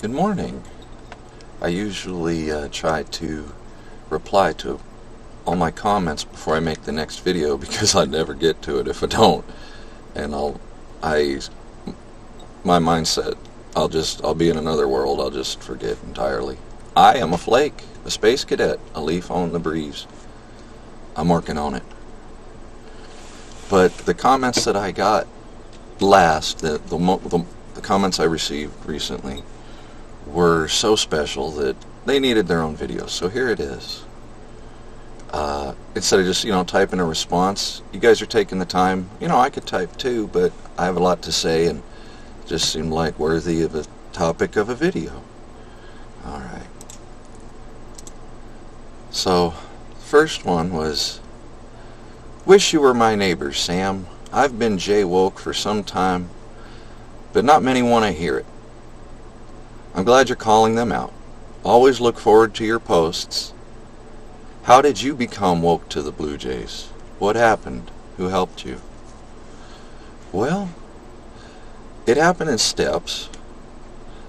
Good morning. I usually try to reply to all my comments before I make the next video because I never get to it if I don't. And I, my mindset, I'll be in another world. I'll just forget entirely. I am a flake, a space cadet, a leaf on the breeze. I'm working on it. But the comments that I got last, the comments I received recently, were so special that they needed their own video. So here it is. Instead of just, typing a response, you guys are taking the time. I could type too, but I have a lot to say and it just seemed like worthy of a topic of a video. Alright. So, first one was, wish you were my neighbor, Sam. I've been J-woke for some time, but not many want to hear it. I'm glad you're calling them out. Always look forward to your posts. How did you become woke to the Blue Jays? What happened? Who helped you? Well, it happened in steps.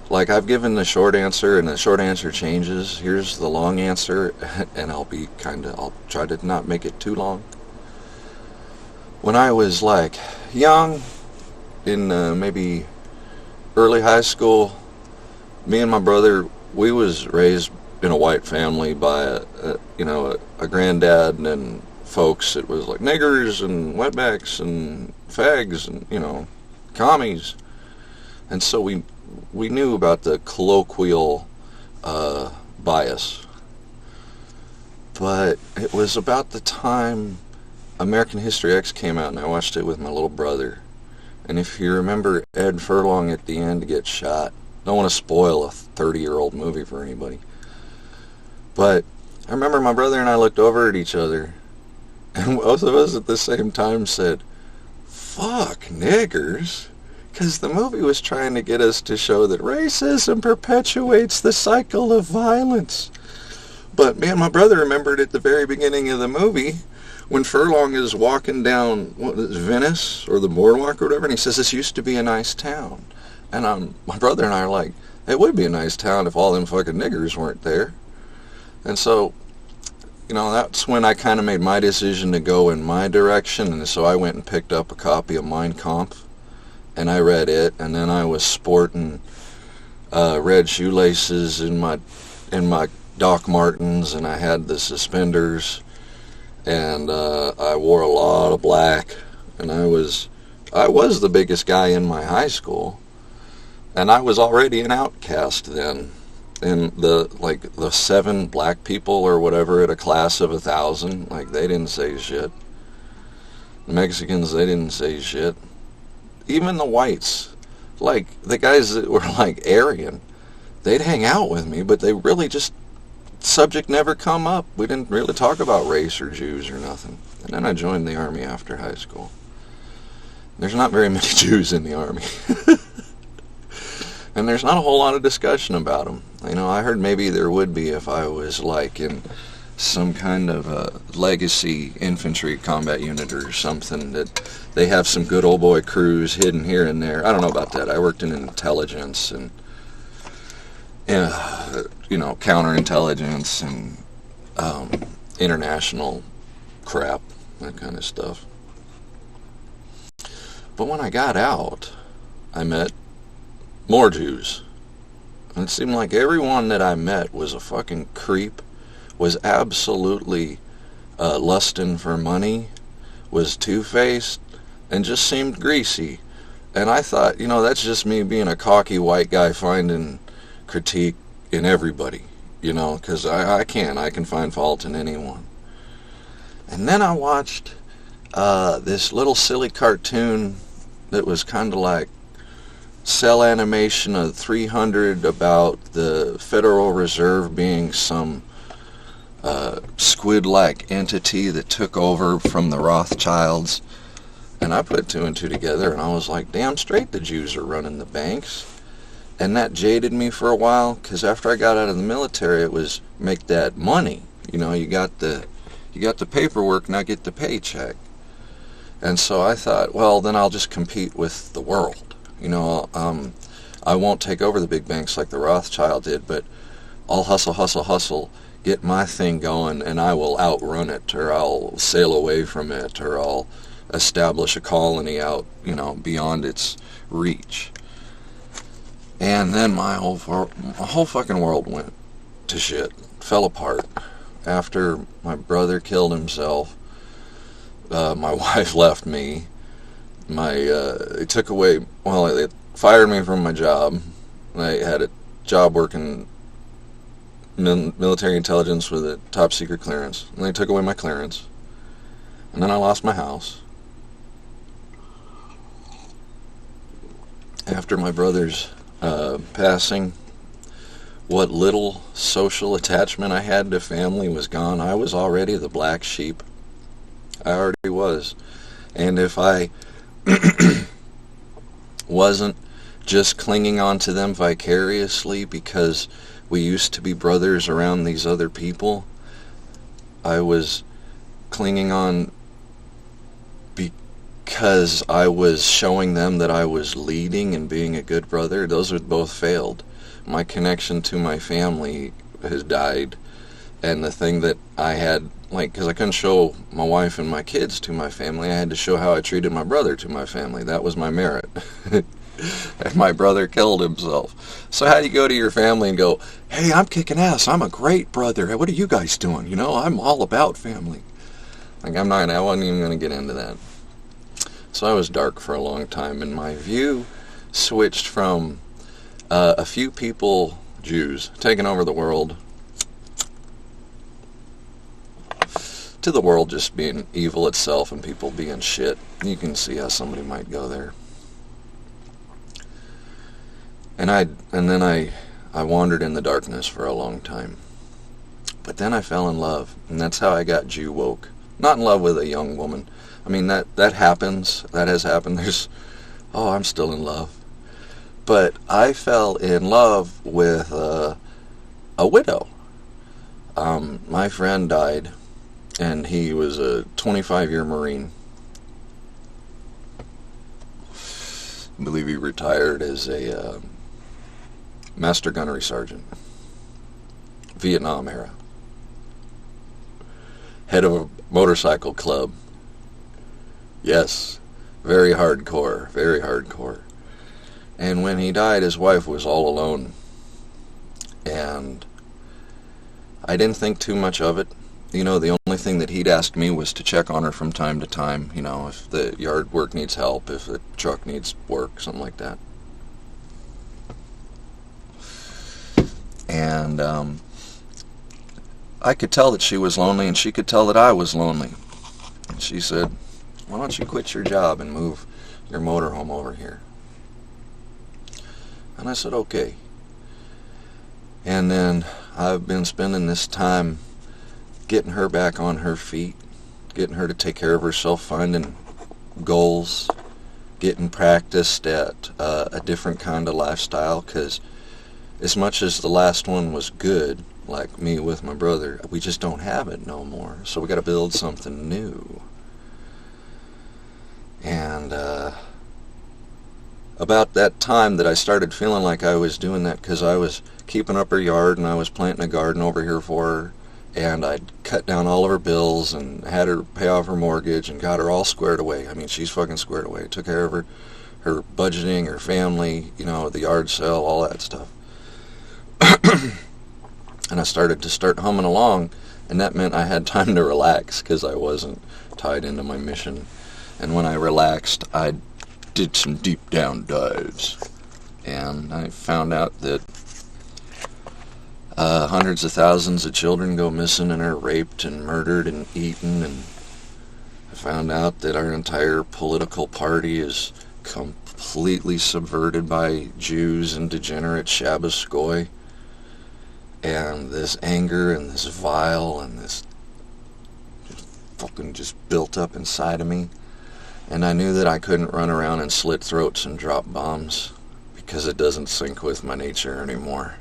Like, I've given the short answer, and the short answer changes. Here's the long answer, and I'll try to not make it too long. When I was, young, in maybe early high school, me and my brother, we was raised in a white family by a granddad and folks. It was like niggers and wetbacks and fags and commies, and so we knew about the colloquial bias. But it was about the time American History X came out, and I watched it with my little brother. And if you remember Ed Furlong at the end gets shot. Don't want to spoil a 30-year-old movie for anybody. But I remember my brother and I looked over at each other, and both of us at the same time said, fuck niggers. Because the movie was trying to get us to show that racism perpetuates the cycle of violence. But me and my brother remembered at the very beginning of the movie when Furlong is walking down Venice or the boardwalk or whatever, and he says, this used to be a nice town. And my brother and I are like, it would be a nice town if all them fucking niggers weren't there. And so, that's when I kind of made my decision to go in my direction. And so I went and picked up a copy of Mein Kampf, and I read it. And then I was sporting red shoelaces in my Doc Martens, and I had the suspenders, and I wore a lot of black. And I was the biggest guy in my high school. And I was already an outcast then. And the 7 black people or whatever at a class of 1,000, they didn't say shit. The Mexicans, they didn't say shit. Even the whites, the guys that were Aryan, they'd hang out with me, but they really just, subject never come up. We didn't really talk about race or Jews or nothing. And then I joined the Army after high school. There's not very many Jews in the Army. And there's not a whole lot of discussion about them. I heard maybe there would be if I was in some kind of a legacy infantry combat unit or something, that they have some good old boy crews hidden here and there. I don't know about that. I worked in intelligence and counterintelligence and international crap, that kind of stuff. But when I got out, I met more Jews. And it seemed like everyone that I met was a fucking creep, was absolutely lusting for money, was two-faced, and just seemed greasy. And I thought, that's just me being a cocky white guy finding critique in everybody, because I can find fault in anyone. And then I watched this little silly cartoon that was kind of like cell animation of 300 about the Federal Reserve being some squid-like entity that took over from the Rothschilds. And I put 2 and 2 together, and I was like, damn straight the Jews are running the banks. And that jaded me for a while, because after I got out of the military, it was make that money. You got the paperwork, now get the paycheck. And so I thought, well, then I'll just compete with the world. I won't take over the big banks like the Rothschild did, but I'll hustle, hustle, hustle, get my thing going, and I will outrun it, or I'll sail away from it, or I'll establish a colony out, beyond its reach. And then my whole fucking world went to shit, fell apart. After my brother killed himself, my wife left me. They took away, they fired me from my job. I had a job working military intelligence with a top secret clearance, and they took away my clearance. And then I lost my house. After my brother's passing, what little social attachment I had to family was gone. I was already the black sheep. I already was. And if I wasn't just clinging on to them vicariously because we used to be brothers around these other people, I was clinging on because I was showing them that I was leading and being a good brother. Those have both failed. My connection to my family has died, and the thing that I had, because I couldn't show my wife and my kids to my family, I had to show how I treated my brother to my family. That was my merit. And my brother killed himself. So how do you go to your family and go, hey, I'm kicking ass, I'm a great brother, what are you guys doing? I'm all about family. I wasn't even going to get into that. So I was dark for a long time, and my view switched from a few people, Jews, taking over the world, to the world just being evil itself and people being shit. You can see how somebody might go there. And then I wandered in the darkness for a long time. But then I fell in love, and that's how I got Jew woke. Not in love with a young woman. I mean, that happens. That has happened. I'm still in love. But I fell in love with a widow. My friend died, and he was a 25-year Marine. I believe he retired as a Master Gunnery Sergeant. Vietnam era. Head of a motorcycle club. Yes, very hardcore, very hardcore. And when he died, his wife was all alone. And I didn't think too much of it. The only thing that he'd ask me was to check on her from time to time, if the yard work needs help, if the truck needs work, something like that. And I could tell that she was lonely, and she could tell that I was lonely. And she said, why don't you quit your job and move your motorhome over here? And I said, okay. And then I've been spending this time getting her back on her feet, getting her to take care of herself, finding goals, getting practiced at a different kind of lifestyle, because as much as the last one was good, like me with my brother, we just don't have it no more. So we got to build something new. And about that time that I started feeling like I was doing that, because I was keeping up her yard and I was planting a garden over here for her, and I'd cut down all of her bills and had her pay off her mortgage and got her all squared away. I mean, she's fucking squared away. Took care of her budgeting, her family, the yard sale, all that stuff. And I started humming along, and that meant I had time to relax because I wasn't tied into my mission. And when I relaxed, I did some deep down dives, and I found out that hundreds of thousands of children go missing and are raped and murdered and eaten, and I found out that our entire political party is completely subverted by Jews and degenerate Shabbos goy. And this anger and this vile and this just built up inside of me. And I knew that I couldn't run around and slit throats and drop bombs because it doesn't sync with my nature anymore.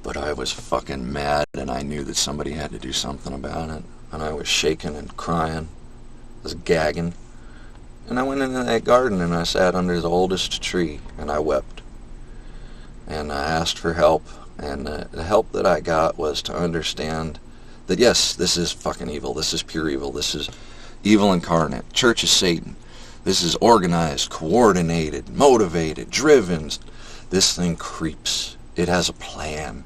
But I was fucking mad, and I knew that somebody had to do something about it. And I was shaking and crying. I was gagging. And I went into that garden and I sat under the oldest tree and I wept. and I asked for help, and the help that I got was to understand that yes, this is fucking evil, this is pure evil, this is evil incarnate, Church of Satan, this is organized, coordinated, motivated, driven, this thing creeps, it has a plan,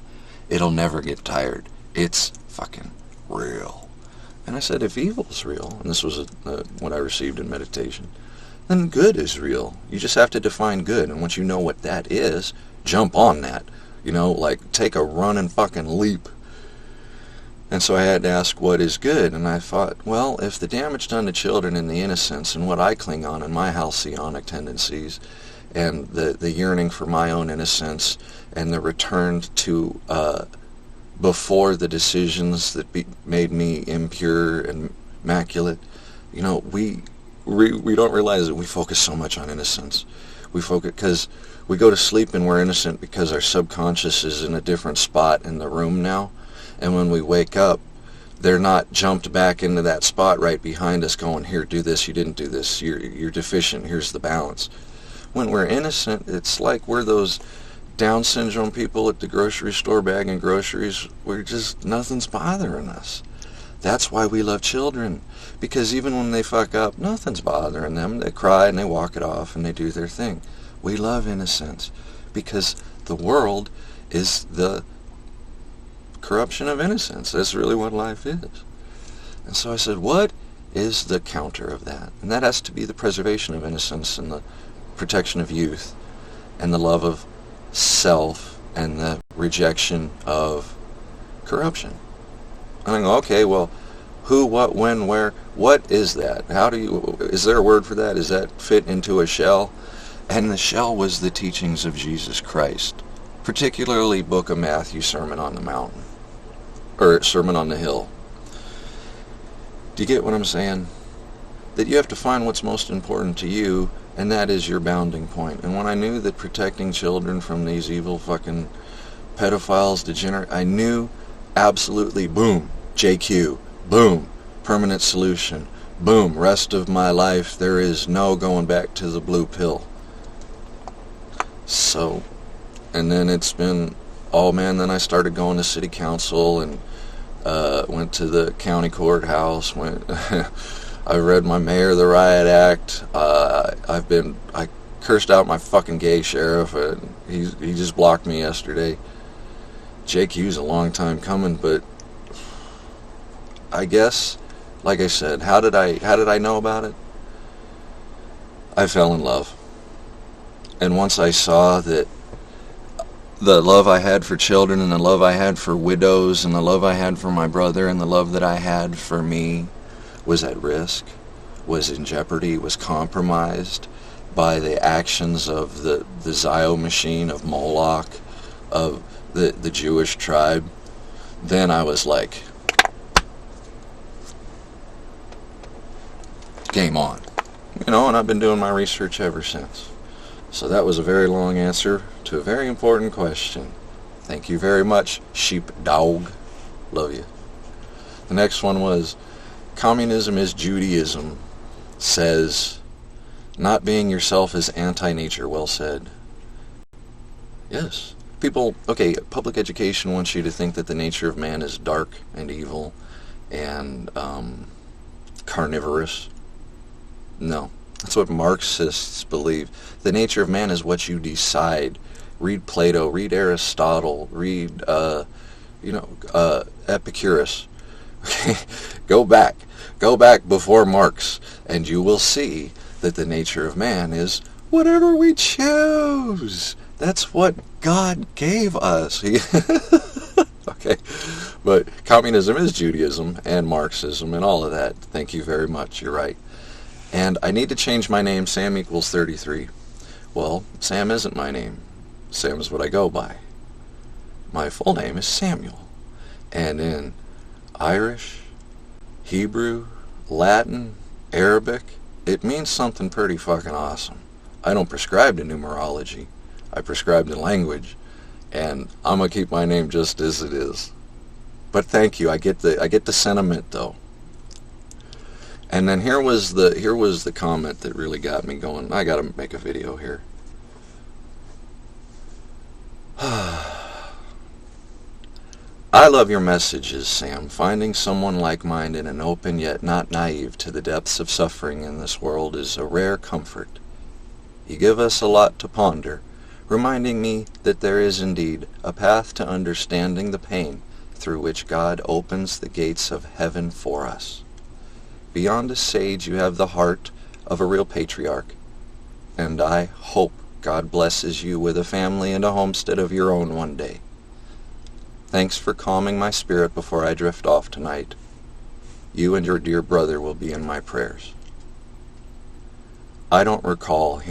it'll never get tired, it's fucking real. And I said, if evil is real, and this was what I received in meditation, then good is real. You just have to define good, and once you know what that is, jump on that. You know, like take a running fucking leap. And so I had to ask, what is good? And I thought, well, if the damage done to children and the innocence and what I cling on and my halcyonic tendencies and the yearning for my own innocence and the return to before the decisions that made me impure and immaculate, you know, we don't realize that we focus so much on innocence. We focus because we go to sleep and we're innocent because our subconscious is in a different spot in the room now. And when we wake up, they're not jumped back into that spot right behind us going, here, do this, you didn't do this, you're deficient, here's the balance. When we're innocent, it's like we're those Down syndrome people at the grocery store bagging groceries. We're just, nothing's bothering us. That's why we love children. Because even when they fuck up, nothing's bothering them. They cry and they walk it off and they do their thing. We love innocence. Because the world is the corruption of innocence. That's really what life is. And so I said, what is the counter of that? And that has to be the preservation of innocence and the protection of youth and the love of self and the rejection of corruption. And I go, okay, well, who, what, when, where, what is that? How do you, is there a word for that? Does that fit into a shell? And the shell was the teachings of Jesus Christ, particularly Book of Matthew, Sermon on the Mountain, or Sermon on the Hill. Do you get what I'm saying? That you have to find what's most important to you, and that is your bounding point. And when I knew that protecting children from these evil fucking pedophiles, degenerate, I knew absolutely, boom, JQ, boom, permanent solution, boom, rest of my life, there is no going back to the blue pill. So, and then it's been, oh man, then I started going to city council and went to the county courthouse, I read my Mayor of the Riot Act. I cursed out my fucking gay sheriff. He just blocked me yesterday. JQ's a long time coming, but I guess, like I said, how did I know about it? I fell in love. And once I saw that the love I had for children and the love I had for widows and the love I had for my brother and the love that I had for me was at risk, was in jeopardy, was compromised by the actions of the Zio machine, of Moloch, of the Jewish tribe, then I was like, game on. You know, and I've been doing my research ever since. So that was a very long answer to a very important question. Thank you very much, sheepdog. Love you. The next one was, communism is Judaism, says, not being yourself is anti-nature. Well said. Yes. People, okay, public education wants you to think that the nature of man is dark and evil and carnivorous. No. That's what Marxists believe. The nature of man is what you decide. Read Plato, read Aristotle, read, Epicurus. Okay? Go back before Marx, and you will see that the nature of man is whatever we choose. That's what God gave us. Okay, but communism is Judaism and Marxism and all of that. Thank you very much. You're right. And I need to change my name. Sam equals 33. Well, Sam isn't my name. Sam is what I go by. My full name is Samuel. And in Irish, Hebrew, Latin, Arabic, it means something pretty fucking awesome. I don't prescribe to numerology. I prescribe to language. And I'm going to keep my name just as it is. But thank you. I get the sentiment though. And then here was the comment that really got me going. I got to make a video here. I love your messages, Sam. Finding someone like-minded and open yet not naive to the depths of suffering in this world is a rare comfort. You give us a lot to ponder, reminding me that there is indeed a path to understanding the pain through which God opens the gates of heaven for us. Beyond a sage, you have the heart of a real patriarch, and I hope God blesses you with a family and a homestead of your own one day. Thanks for calming my spirit before I drift off tonight. You and your dear brother will be in my prayers. I don't recall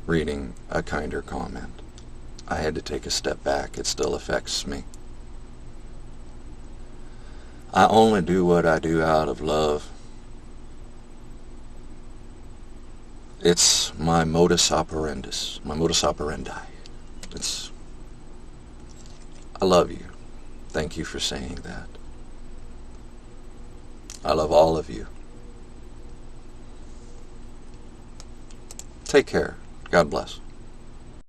reading a kinder comment. I had to take a step back. It still affects me. I only do what I do out of love. It's my modus operandi. I love you. Thank you for saying that. I love all of you. Take care. God bless.